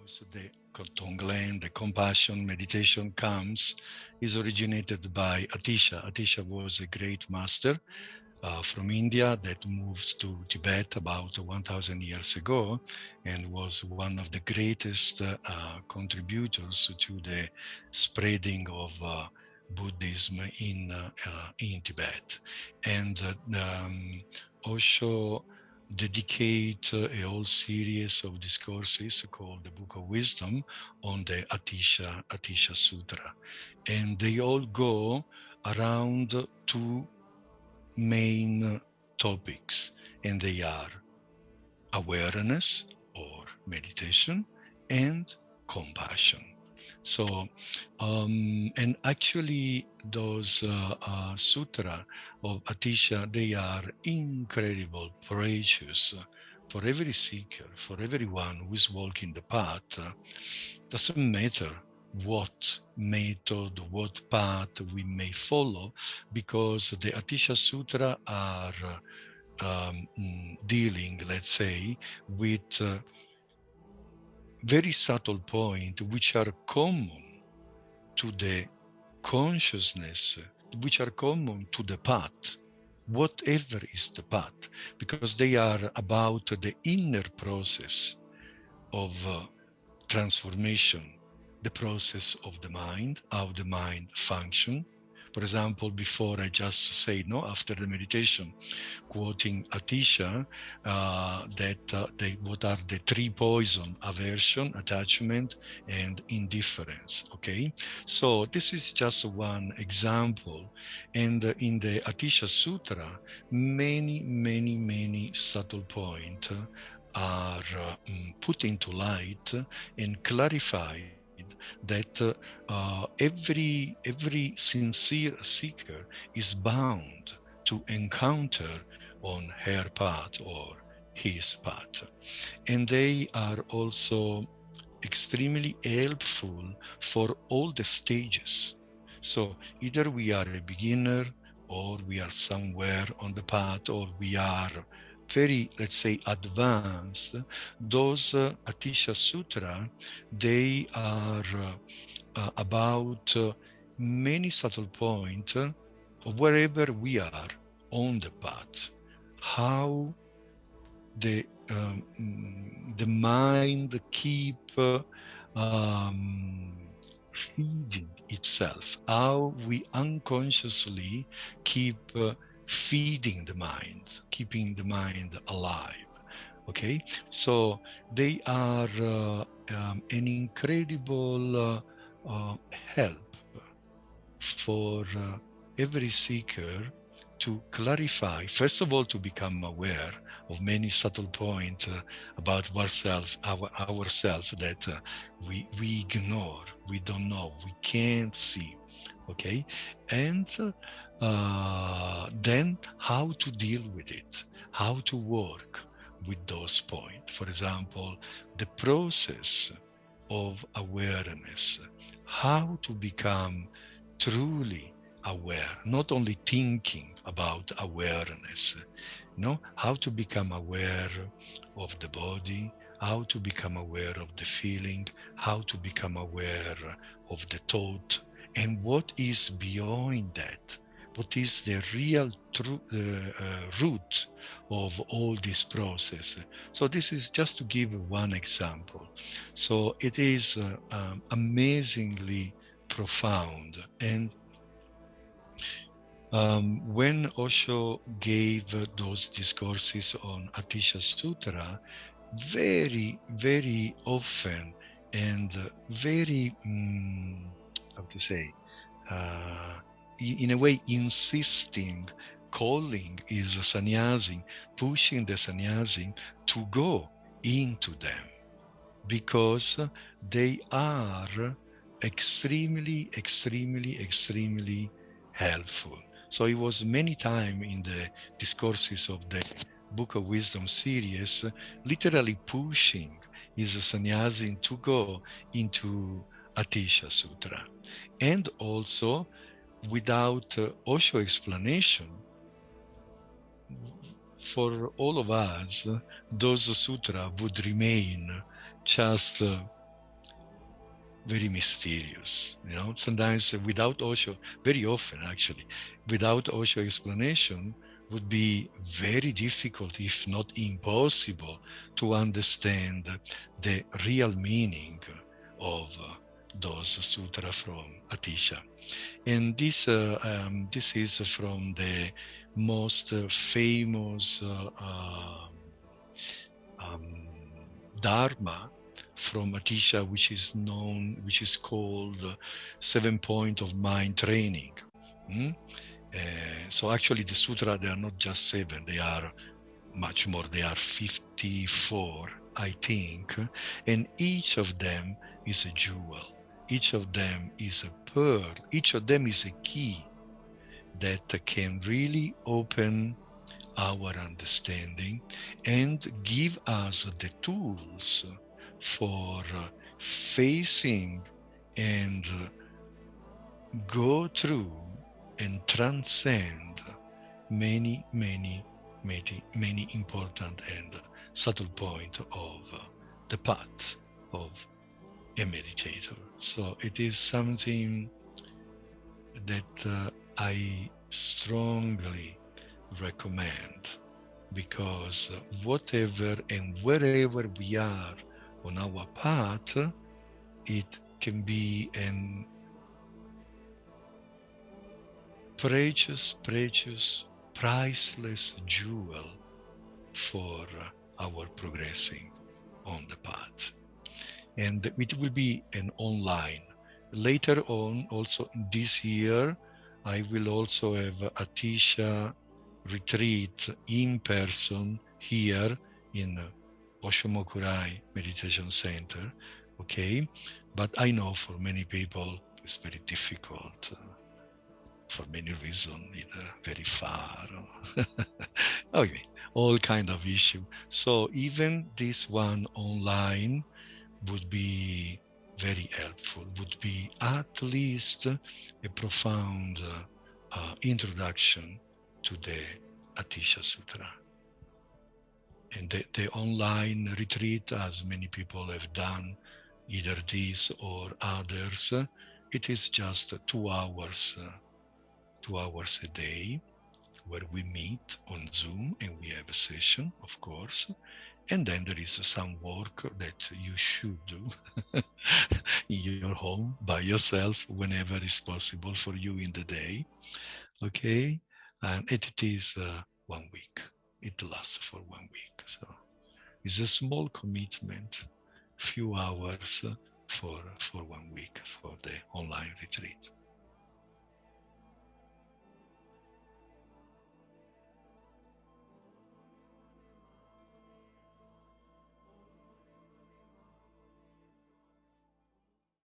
because the Tonglen, the compassion meditation comes, is originated by Atisha. Atisha was a great master from India that moves to Tibet about 1,000 years ago and was one of the greatest contributors to the spreading of Buddhism in Tibet. And Osho dedicate a whole series of discourses called the Book of Wisdom on the Atisha Sutra. And they all go around two main topics, and they are awareness or meditation and compassion. So, and actually those sutra of Atisha, they are incredible, precious for every seeker, for everyone who is walking the path. Doesn't matter what method, what path we may follow, because the Atisha Sutra are dealing, let's say, with very subtle points which are common to the consciousness, which are common to the path, whatever is the path, because they are about the inner process of transformation, the process of the mind, how the mind functions. For example, before I just say no, after the meditation, quoting Atisha, what are the three poison: aversion, attachment, and indifference. Okay, so this is just one example, and in the Atisha Sutra, many subtle points are put into light and clarified that every sincere seeker is bound to encounter on her path or his path. And they are also extremely helpful for all the stages. So either we are a beginner, or we are somewhere on the path, or we are very, let's say, advanced. Those Atisha Sutra, they are about many subtle points of wherever we are on the path, how the mind keep feeding itself, how we unconsciously keep feeding the mind, keeping the mind alive. Okay, so they are an incredible help for every seeker to clarify, first of all, to become aware of many subtle points about ourselves that we ignore, we don't know, we can't see. Okay, and then how to deal with it, how to work with those points. For example, the process of awareness, how to become truly aware, not only thinking about awareness, how to become aware of the body, how to become aware of the feeling, how to become aware of the thought, and what is beyond that, what is the real root of all this process. So this is just to give one example. So it is amazingly profound. And when Osho gave those discourses on Atisha Sutra, very often and very, how to say, in a way insisting, calling his sannyasi, pushing the sannyasi to go into them, because they are extremely helpful. So it was many times in the discourses of the Book of Wisdom series, literally pushing his sannyasi to go into Atisha Sutra. And also, without Osho explanation, for all of us, those sutras would remain just very mysterious. Sometimes without Osho, very often actually, without Osho explanation, would be very difficult, if not impossible, to understand the real meaning of those sutra from Atisha. And this is from the most famous um, Dharma from Atisha, which is called 7 point of mind training. Mm? So actually the sutra, they are not just seven, they are much more. They are 54, I think. And each of them is a jewel. Each of them is a pearl. Each of them is a key that can really open our understanding and give us the tools for facing and go through and transcend many important and subtle point of the path of a meditator. So it is something that I strongly recommend, because whatever and wherever we are on our path, it can be an precious, priceless jewel for our progressing on the path. And it will be an online. Later on, also this year, I will also have a Atisha retreat in person here in Osho Meditation Center. Okay, but I know for many people it's very difficult. For many reasons, either very far, okay, all kind of issue. So even this one online would be very helpful, would be at least a profound introduction to the Atisha Sutra. And the online retreat, as many people have done, either this or others, it is just 2 hours, 2 hours a day, where we meet on Zoom and we have a session, of course. And then there is some work that you should do in your home by yourself whenever is possible for you in the day. Okay. And it is 1 week. It lasts for 1 week. So it's a small commitment, few hours for 1 week for the online retreat.